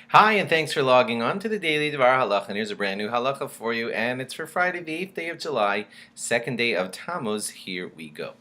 Hi, and thanks for logging on to the Daily DVAR Halacha. And here's a brand new halacha for you, and it's for Friday, the 8th day of July, second day of Tamuz. Here we go.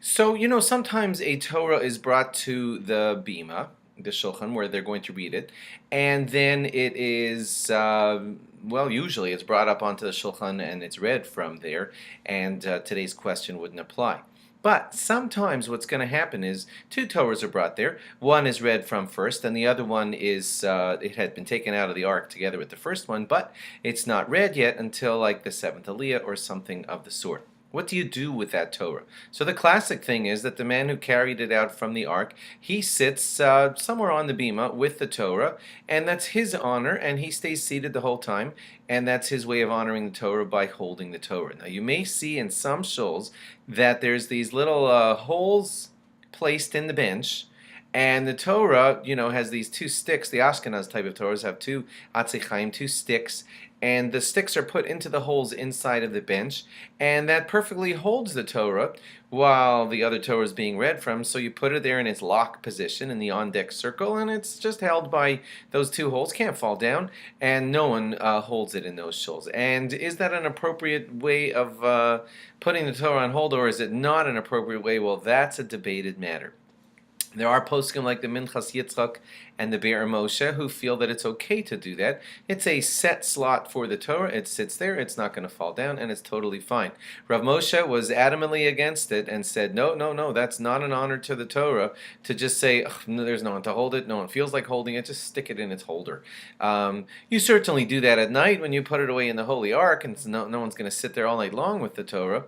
So, sometimes a Torah is brought to the bima, the shulchan, where they're going to read it, and then it is, usually it's brought up onto the shulchan and it's read from there, and today's question wouldn't apply. But sometimes what's going to happen is two Torahs are brought there. One is read from first, and the other one is, it had been taken out of the ark together with the first one, but it's not read yet until like the seventh Aliyah or something of the sort. What do you do with that Torah? So the classic thing is that the man who carried it out from the ark, he sits somewhere on the bima with the Torah, and that's his honor, and he stays seated the whole time, and that's his way of honoring the Torah by holding the Torah. Now you may see in some shuls that there's these little holes placed in the bench, and the Torah, has these two sticks. The Ashkenaz type of Torahs have two atzichaim, two sticks, and the sticks are put into the holes inside of the bench, and that perfectly holds the Torah while the other Torah is being read from. So you put it there in its lock position in the on-deck circle, and it's just held by those two holes, can't fall down, and no one holds it in those shuls. And is that an appropriate way of putting the Torah on hold, or is it not an appropriate way? Well, that's a debated matter. There are poskim like the Minchas Yitzchak and the Be'er Moshe who feel that it's okay to do that. It's a set slot for the Torah. It sits there. It's not going to fall down, and it's totally fine. Rav Moshe was adamantly against it and said, no, no, no, that's not an honor to the Torah to just say, no, there's no one to hold it. No one feels like holding it. Just stick it in its holder. You certainly do that at night when you put it away in the Holy Ark, and no one's going to sit there all night long with the Torah.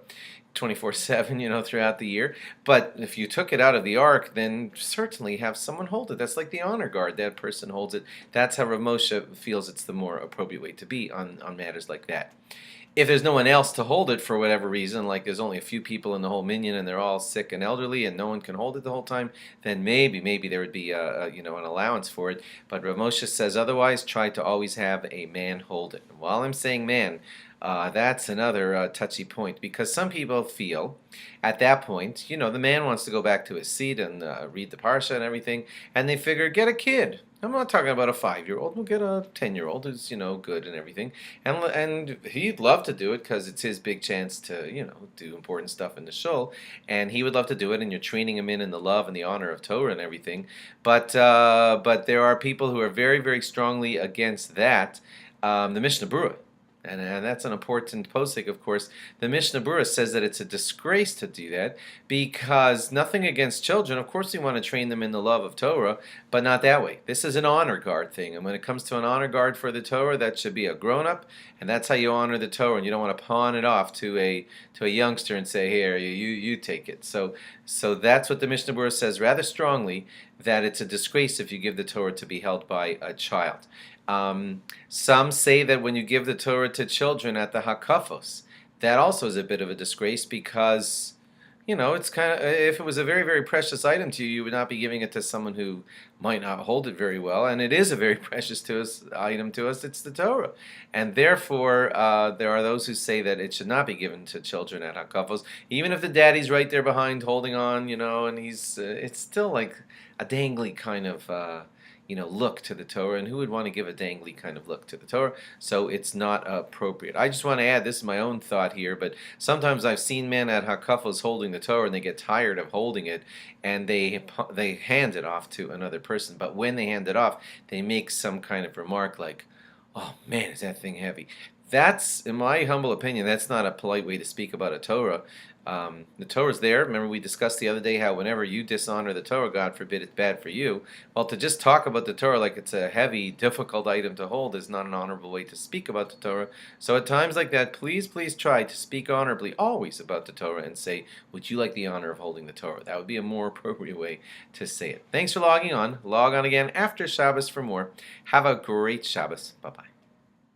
24/7, throughout the year. But if you took it out of the ark, then certainly have someone hold it. That's like the honor guard. That person holds it. That's how Rav Moshe feels it's the more appropriate way to be on matters like that. If there's no one else to hold it for whatever reason, like there's only a few people in the whole minyan and they're all sick and elderly and no one can hold it the whole time, then maybe there would be an allowance for it. But Rav Moshe says otherwise. Try to always have a man hold it. And while I'm saying man, that's another touchy point, because some people feel at that point, the man wants to go back to his seat and read the parsha and everything, and they figure, get a kid. I'm not talking about a 5-year-old. We'll get a 10-year-old who's, good and everything. And he'd love to do it because it's his big chance to, do important stuff in the shul. And he would love to do it, and you're training him in the love and the honor of Torah and everything. But there are people who are very, very strongly against that. The Mishnah Berurah. And that's an important posik, of course. The Mishnah Berurah says that it's a disgrace to do that, because nothing against children. Of course, we want to train them in the love of Torah, but not that way. This is an honor guard thing. And when it comes to an honor guard for the Torah, that should be a grown-up, and that's how you honor the Torah. And you don't want to pawn it off to a youngster and say, here, you take it. So that's what the Mishnah Berurah says rather strongly, that it's a disgrace if you give the Torah to be held by a child. Some say that when you give the Torah to children at the hakafos, that also is a bit of a disgrace, because it's kind of, if it was a very, very precious item to you, you would not be giving it to someone who might not hold it very well. And it is a very precious item to us. It's the Torah, and therefore there are those who say that it should not be given to children at hakafos, even if the daddy's right there behind holding on, and he's it's still like a dangly kind of look to the Torah, and who would want to give a dangly kind of look to the Torah? So it's not appropriate. I just want to add, this is my own thought here, but sometimes I've seen men at hakafos holding the Torah, and they get tired of holding it, and they hand it off to another person. But when they hand it off, they make some kind of remark like, "Oh man, is that thing heavy?" That's, in my humble opinion, that's not a polite way to speak about a Torah. The Torah's there. Remember, we discussed the other day how whenever you dishonor the Torah, God forbid, it's bad for you. Well, to just talk about the Torah like it's a heavy, difficult item to hold is not an honorable way to speak about the Torah. So at times like that, please try to speak honorably always about the Torah and say, would you like the honor of holding the Torah? That would be a more appropriate way to say it. Thanks for logging on. Log on again after Shabbos for more. Have a great Shabbos. Bye-bye.